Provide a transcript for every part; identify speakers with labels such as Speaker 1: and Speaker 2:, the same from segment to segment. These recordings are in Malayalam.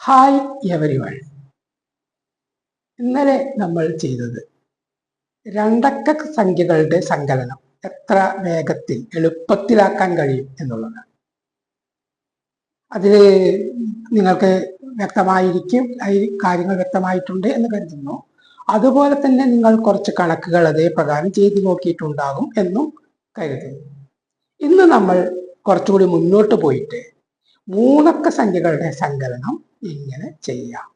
Speaker 1: Hi everyone. ഇന്നലെ നമ്മൾ ചെയ്തത് രണ്ടക്ക സംഖ്യകളുടെ സങ്കലനം എത്ര വേഗത്തിൽ എളുപ്പത്തിലാക്കാൻ കഴിയും എന്നുള്ളതാണ്. അതിൽ നിങ്ങൾക്ക് വ്യക്തമായിരിക്കും, കാര്യങ്ങൾ വ്യക്തമായിട്ടുണ്ട് എന്ന് കരുതുന്നു. അതുപോലെ തന്നെ നിങ്ങൾ കുറച്ച് കണക്കുകൾ അതേ പ്രകാരം ചെയ്തു നോക്കിയിട്ടുണ്ടാകും എന്നും കരുതുന്നു. ഇന്ന് നമ്മൾ കുറച്ചുകൂടി മുന്നോട്ട് പോയിട്ട് മൂന്നക്ക സംഖ്യകളുടെ സങ്കലനം ഇങ്ങനെ ചെയ്യാം.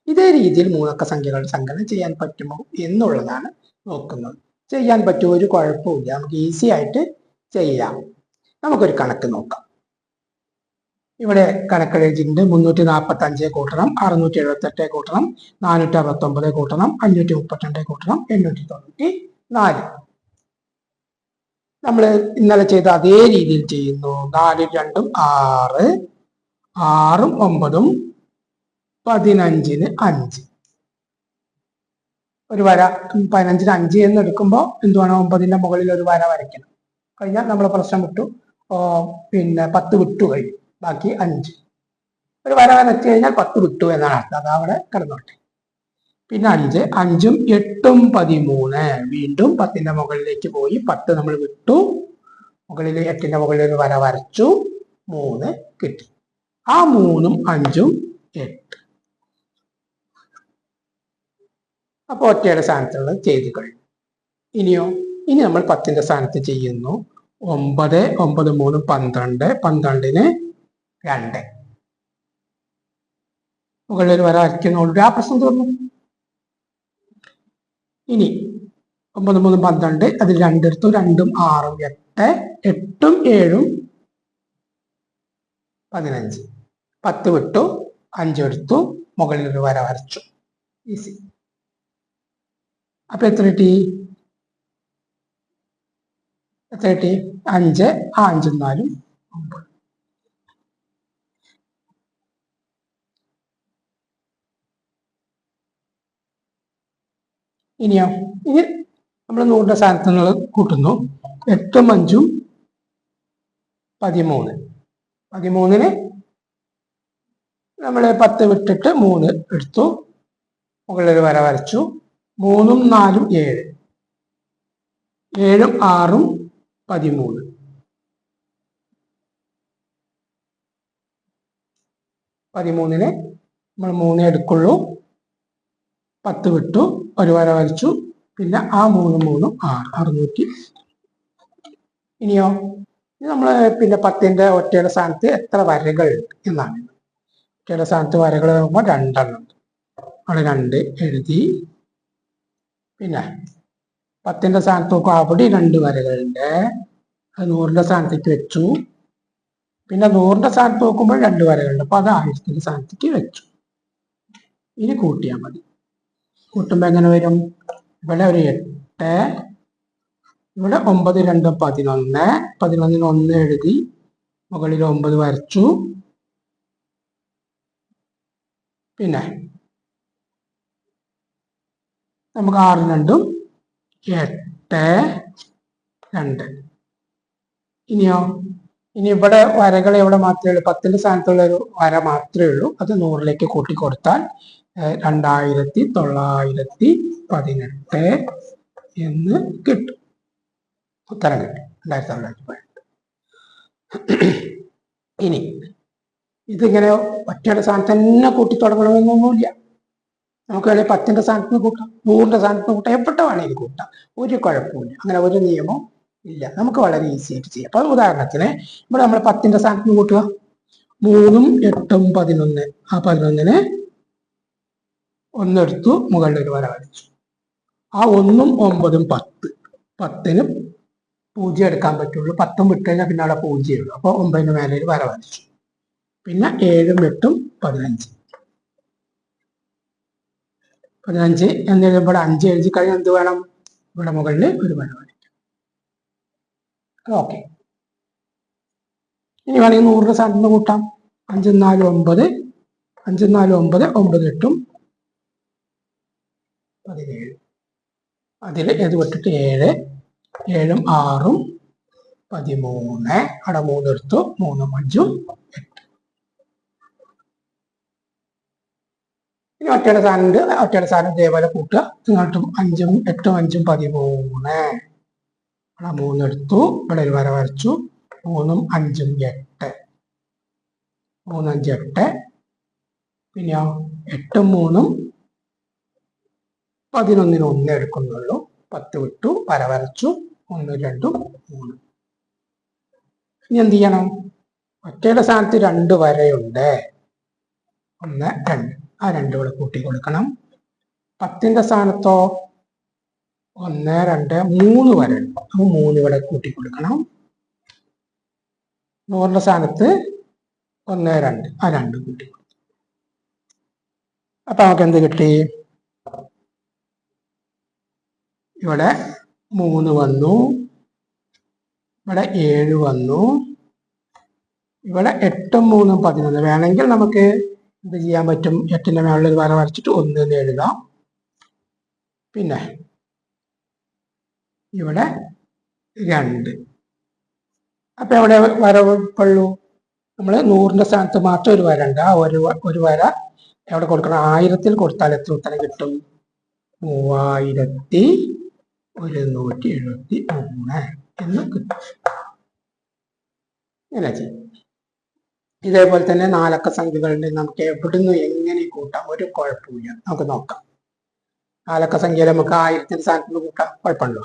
Speaker 1: ഇതേ രീതിയിൽ മൂന്നക്ക സംഖ്യകളുടെ സങ്കലനം ചെയ്യാൻ പറ്റുമോ എന്നുള്ളതാണ് നോക്കുന്നത്. ചെയ്യാൻ പറ്റുമോ, ഒരു കുഴപ്പമില്ല, നമുക്ക് ഈസി ആയിട്ട് ചെയ്യാം. നമുക്കൊരു കണക്ക് നോക്കാം. ഇവിടെ കണക്ക് എഴുതിയിട്ടുണ്ട്. 345 കൂട്ടണം 678 കൂട്ടണം 469 കൂട്ടണം 532 കൂട്ടണം 894. നമ്മൾ ഇന്നലെ ചെയ്ത അതേ രീതിയിൽ ചെയ്യുന്നു. 4 2 6, 6 9, 15 5. ഒരു വര 15 5 എന്ന് എടുക്കുമ്പോൾ എന്തുവാണ്, 9ന്റെ മുകളിൽ ഒരു വര വരയ്ക്കണം. കഴിഞ്ഞാൽ നമ്മൾ പ്രശ്നം വിട്ടു. പിന്നെ 10 വിട്ടു കഴിഞ്ഞു, ബാക്കി 5. ഒരു വര വരച്ചു കഴിഞ്ഞാൽ 10 വിട്ടു എന്നാണ് അർത്ഥം. അത് അവിടെ കിടന്നോട്ടെ. പിന്നെ 5 5 8 13. വീണ്ടും 10ന്റെ മുകളിലേക്ക് പോയി 10 നമ്മൾ വിട്ടു, മുകളിൽ 8ന്റെ മുകളിൽ ഒരു വര വരച്ചു, 3 കിട്ടി. ആ 3ഉം 5ഉം 8. അപ്പോൾ ഒറ്റയുടെ സ്ഥാനത്തുള്ളത് ചെയ്തു കഴിഞ്ഞു. ഇനി നമ്മൾ 10ന്റെ സ്ഥാനത്ത് ചെയ്യുന്നു. 9 9 3 12, 12ന് 2. മുകളിൽ ഒരു വര വരയ്ക്കുന്നുള്ളൂ, ആ പ്രശ്നം തീർന്നു. ഇനി 9 3 12, അതിൽ 2 എടുത്തു, 2ഉം 6ഉം 8, 8ഉം 7ഉം 15. 10 വിട്ടു, 5 എടുത്തു, മുകളിൽ ഒരു വര വരച്ചു. ഈസി. അപ്പൊ എത്ര കിട്ടി? 5, 5 4 9. ഇനി നമ്മൾ 100ന്റെ സ്ഥാനത്ത് നിങ്ങൾ കൂട്ടുന്നു. 8ഉം 5ഉം 13. 13ന് നമ്മൾ 10 വിട്ടിട്ട് 3 എടുത്തു, മുകളിൽ വര വരച്ചു. 3ഉം 4ഉം 7, 7ഉം 6ഉം 13. 13ന് നമ്മൾ 3 എടുക്കുള്ളൂ, 10 വിട്ടു, ഒരു വര വരച്ചു. പിന്നെ ആ 3ഉം 3ഉം 600. ഇനി നമ്മൾ പിന്നെ 10ന്റെ ഒറ്റയുടെ സ്ഥാനത്ത് എത്ര വരകൾ എന്നാണ്. ഒറ്റയുടെ സ്ഥാനത്ത് വരകൾ നോക്കുമ്പോൾ 2 എണ്ണം ഉണ്ട്. അവിടെ 2 എഴുതി. പിന്നെ 10ന്റെ സ്ഥാനത്ത് നോക്കുമ്പോൾ അവിടെ 2 വരകളുണ്ട്. അത് 100ന്റെ സ്ഥാനത്തേക്ക് വെച്ചു. പിന്നെ 100ന്റെ സ്ഥാനത്ത് നോക്കുമ്പോൾ 2 വരകളുണ്ട്. അപ്പൊ അത് 1000ന്റെ സ്ഥാനത്തേക്ക് വെച്ചു. ഇനി കൂട്ടിയാൽ മതി. കൂട്ടുമ്പോൾ എങ്ങനെ വരും? ഇവിടെ ഒരു 8, ഇവിടെ 9 2 11, 11ന് 1 എഴുതി, മുകളിൽ 9 വരച്ചു. പിന്നെ നമുക്ക് 6 2 8 2. ഇനി ഇവിടെ വരകൾ എവിടെ മാത്രമേ ഉള്ളൂ? 10ന്റെ സ്ഥാനത്തുള്ള ഒരു വര മാത്രമേ ഉള്ളൂ. അത് 100ലേക്ക് കൂട്ടി കൊടുത്താൽ 2918 എന്ന് കിട്ടും. ഉത്തരം കിട്ടും, 2918. ഇനി ഇതിങ്ങനെ ഒറ്റയുടെ സ്ഥാനത്ത് തന്നെ കൂട്ടി തുടങ്ങണമെന്നൊന്നുമില്ല. നമുക്ക് വേണമെങ്കിൽ 10ന്റെ സ്ഥാനത്ത് നിന്ന് കൂട്ടാം, 100ന്റെ സ്ഥാനത്ത് നിന്ന് കൂട്ടാം, എപ്പോഴത്തെ വേണമെങ്കിൽ കൂട്ടാം. ഒരു കുഴപ്പമില്ല. അങ്ങനെ ഒരു നിയമം ഇല്ല. നമുക്ക് വളരെ ഈസി ആയിട്ട് ചെയ്യാം. അപ്പൊ ഉദാഹരണത്തിന് ഇവിടെ നമ്മൾ 10ന്റെ സ്ഥാനത്ത് നിന്ന് കൂട്ടുക. 3ഉം 8ഉം 11. ആ 11ന് 1 എടുത്തു, മുകളിൽ ഒരു വര വരച്ചു. ആ 1ഉം 9ഉം 10. 10ന് 0 എടുക്കാൻ പറ്റുള്ളൂ. 10ഉം വിട്ട് കഴിഞ്ഞാൽ പിന്നെ അവിടെ 0 ഉള്ളൂ. അപ്പൊ 9ന് മേലെ ഒരു വര വരച്ചു. പിന്നെ 7ഉം 8ഉം 15. 15 എന്നെഴുതുമ്പോൾ 5 എഴുതി കഴിഞ്ഞാൽ എന്ത് വേണം? ഇവിടെ മുകളിൽ ഒരു വര വരയ്ക്കാം. ഓക്കെ. ഇനി വേണമെങ്കിൽ 100ന്റെ സ്ഥാനത്ത് നിന്ന് കൂട്ടാം. 5 4 9, 5 4 9, 9 8 17. അതിൽ ഏത് വിട്ടിട്ട് 7, 7ഉം 6ഉം 13. അവിടെ 3 എടുത്തു, 3ഉം 5ഉം 8. ഇനി ഒറ്റയുടെ സ്ഥാനം ഉണ്ട്. ഒറ്റയുടെ സ്ഥാനം ഇതേപോലെ കൂട്ടുക. ഇങ്ങോട്ടും 5ഉം 8ഉം 5ഉം 13. ഇവിടെ 3 എടുത്തു. ഇവിടെ ഒരു വര വരച്ചു. 3ഉം 5ഉം 8. 3 5 8. പിന്നെയോ 8ഉം 3ഉം 11ന് 1 എടുക്കുന്നുള്ളൂ. 10 വിട്ടു. വര വരച്ചു. 1 2 3. ഇനി എന്ത് ചെയ്യണം? ഒറ്റയുടെ സ്ഥാനത്ത് 2 വരയുണ്ട്. 1 2. ആ 2 ഇവിടെ കൂട്ടി കൊടുക്കണം. 10ന്റെ സ്ഥാനത്തോ 1 2 3 വരയുണ്ട്. അപ്പൊ 3 ഇവിടെ കൂട്ടി കൊടുക്കണം. 100ന്റെ സ്ഥാനത്ത് 1 2. ആ 2 കൂട്ടി കൊടുക്കണം. അപ്പൊ നമുക്ക് എന്ത് കിട്ടി? ഇവിടെ 3 വന്നു. ഇവിടെ 7 വന്നു. ഇവിടെ 8ഉം 3ഉം 11. വേണമെങ്കിൽ നമുക്ക് എന്ത് ചെയ്യാൻ പറ്റും? 8ന്റെ മേളിൽ ഒരു വര വരച്ചിട്ട് 1 എന്ന് എഴുതാം. പിന്നെ ഇവിടെ 2. അപ്പൊ എവിടെ വര ഉള്ളൂ? നമ്മൾ 100ന്റെ സ്ഥാനത്ത് മാത്രം ഒരു വര ഉണ്ട്. ആ ഒരു വര എവിടെ കൊടുക്കണം? 1000-ൽ കൊടുത്താൽ എത്ര ഉത്തരം കിട്ടും? 3173 എന്ന് കിട്ടും. ഇങ്ങനെ ചെയ്യും. ഇതേപോലെ തന്നെ 4 അക്ക സംഖ്യകളുണ്ട്. നമുക്ക് എവിടുന്ന് എങ്ങനെ കൂട്ടാം? ഒരു കുഴപ്പമില്ല. നമുക്ക് നോക്കാം. 4 അക്ക സംഖ്യയിൽ നമുക്ക് 1000ന്റെ സ്ഥാനത്ത് നിന്ന് കൂട്ടാം. കുഴപ്പമുണ്ടോ?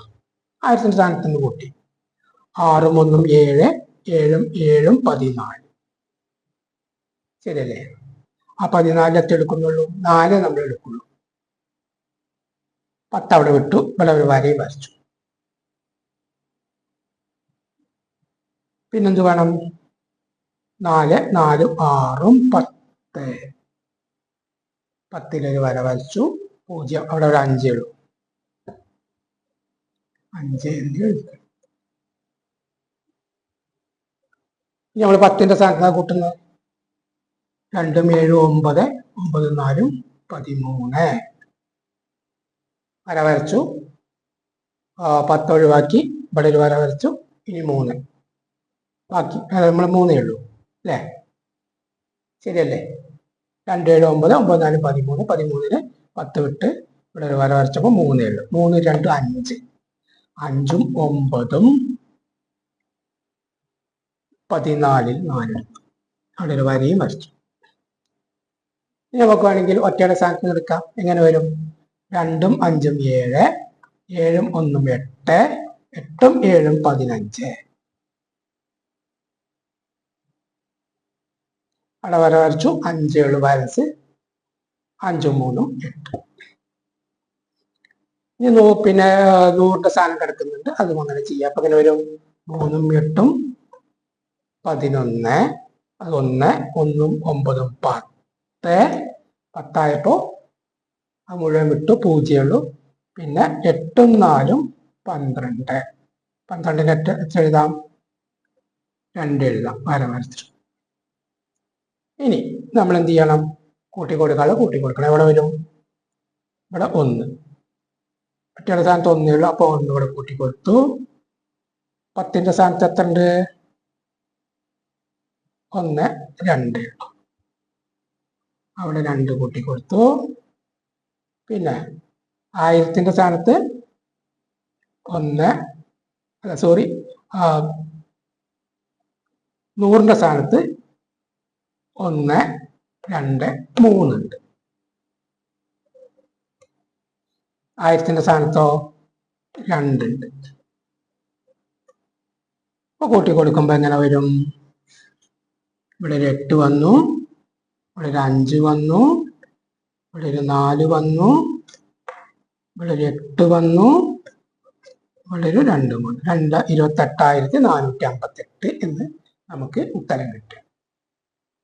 Speaker 1: 1000ന്റെ സ്ഥാനത്ത് നിന്ന് കൂട്ടി. 6ഉം 1ഉം 7, 7ഉം 7ഉം 14. ശരിയല്ലേ? ആ 14 എത്ര എടുക്കുന്നുള്ളൂ? 4 നമ്മൾ എടുക്കുള്ളൂ. 10 അവിടെ വിട്ടു. ഇവിടെ ഒരു വരയും വരച്ചു. പിന്നെന്ത് വേണം? 4 4 6ഉം 10. 10-ലൊരു വര വരച്ചു. 0. അവിടെ ഒരു 5 എഴുതും. 5 എന്ന് എഴുതുക. ഇനി നമ്മൾ 10ന്റെ സ്ഥാനത്താണ് കൂട്ടുന്നത്. 2ഉം 7ഉം 9. 9 4ഉം 13. വര വരച്ചു. 10 ഒഴിവാക്കി. ഇവിടെ ഒരു വര വരച്ചു. ഇനി 3. ബാക്കി നമ്മൾ 3 ഉള്ളൂ അല്ലേ? ശരിയല്ലേ? 2 7 9 9 4 13. 13-ന് 10 വിട്ട് ഇവിടെ ഒരു വര വരച്ചപ്പോൾ 3 ഉള്ളൂ. 3 2 5. 5ഉം 9ഉം 14-ൽ 4 എടുത്തു. അവിടെ ഒരു വരയും വരച്ചു. ഇനി നമുക്ക് വേണമെങ്കിൽ ഒറ്റയുടെ സ്ഥാനത്ത് എടുക്കാം. എങ്ങനെ വരും? 2ഉം 5ഉം 7, 7ഉം 1ഉം 8, 8ഉം 7ഉം 15. അവിടെ വര വരച്ചു. 5 7 ബാലൻസ്. 5ഉം 3ഉം 8. ഇനി പിന്നെ 100ന്റെ സ്ഥാനം കിടക്കുന്നുണ്ട്. അതും അങ്ങനെ ചെയ്യാം. അപ്പൊ അങ്ങനെ വരും 3ഉം 8ഉം 11. അത് 1 1ഉം 9ഉം 10. 10 ആയപ്പോ ആ മുഴുവൻ വിട്ടു. 0 ഉള്ളൂ. പിന്നെ 8ഉം 4ഉം 12. 12-ന് എത്ര എഴുതാം? 2 എഴുതാം. വര വരച്ചു. ഇനി നമ്മൾ എന്ത് ചെയ്യണം? കൂട്ടി കൊടുക്കണം. എവിടെ വരും? ഇവിടെ 1. ഒറ്റയുടെ സ്ഥാനത്ത് 1 ഉള്ളൂ. അപ്പൊ 1 ഇവിടെ കൂട്ടി കൊടുത്തു. 10ന്റെ സ്ഥാനത്ത് എത്ര ഉണ്ട്? 1 2. അവിടെ 2 കൂട്ടി കൊടുത്തു. പിന്നെ 1000ന്റെ സ്ഥാനത്ത് 1 സോറി 100ന്റെ സ്ഥാനത്ത് 1 2 3 ഉണ്ട്. 1000ന്റെ സ്ഥാനത്തോ 2 ഉണ്ട്. അപ്പൊ കൂട്ടി കൊടുക്കുമ്പോ എങ്ങനെ വരും? ഇവിടെ ഒരു 8 വന്നു. ഇവിടെ ഒരു 5 വന്നു. ഇവിടെ ഒരു 4 വന്നു. ഇവിടെ ഒരു 8 വന്നു. ഇവിടെ ഒരു 2 വന്നു. 28,458 എന്ന് നമുക്ക് ഉത്തരം കിട്ടും.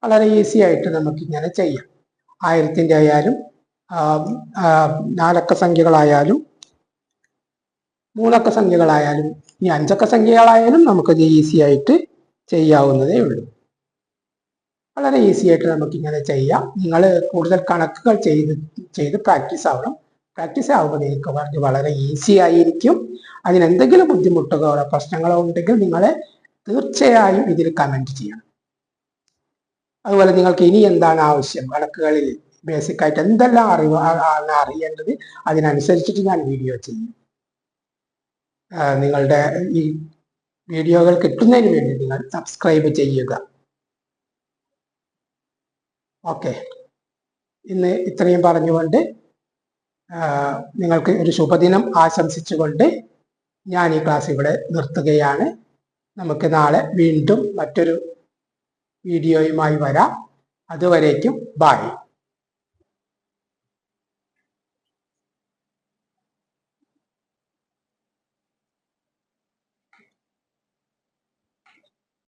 Speaker 1: വളരെ ഈസി ആയിട്ട് നമുക്ക് ഇങ്ങനെ ചെയ്യാം. 1000ന്റെ ആയാലും 4 അക്ക സംഖ്യകളായാലും 3 അക്ക സംഖ്യകളായാലും ഇനി 5 അക്ക സംഖ്യകളായാലും നമുക്കത് ഈസി ആയിട്ട് ചെയ്യാവുന്നതേ ഉള്ളൂ. വളരെ ഈസി ആയിട്ട് നമുക്ക് ഇങ്ങനെ ചെയ്യാം. നിങ്ങൾ കൂടുതൽ കണക്കുകൾ ചെയ്ത് പ്രാക്ടീസ് ആവണം. പ്രാക്ടീസ് ആവുമ്പോൾ നിങ്ങൾക്ക് വളരെ ഈസി ആയിരിക്കും. അതിനെന്തെങ്കിലും ബുദ്ധിമുട്ടുകളോ പ്രശ്നങ്ങളോ ഉണ്ടെങ്കിൽ നിങ്ങൾ തീർച്ചയായും ഇതിൽ കമന്റ് ചെയ്യണം. അതുപോലെ നിങ്ങൾക്ക് ഇനി എന്താണ് ആവശ്യം, കണക്കുകളിൽ ബേസിക് ആയിട്ട് എന്തെല്ലാം ആണ് അറിയേണ്ടത് അതിനനുസരിച്ചിട്ട് ഞാൻ വീഡിയോ ചെയ്യും. നിങ്ങളുടെ ഈ വീഡിയോകൾ കിട്ടുന്നതിന് വേണ്ടി നിങ്ങൾ സബ്സ്ക്രൈബ് ചെയ്യുക. ഓക്കെ, ഇന്ന് ഇത്രയും പറഞ്ഞുകൊണ്ട് നിങ്ങൾക്ക് ഒരു ശുഭദിനം ആശംസിച്ചുകൊണ്ട് ഞാൻ ഈ ക്ലാസ് ഇവിടെ നിർത്തുകയാണ്. നമുക്ക് നാളെ വീണ്ടും മറ്റൊരു വീഡിയോയുമായി വരാം. അതുവരേക്കും ബൈ.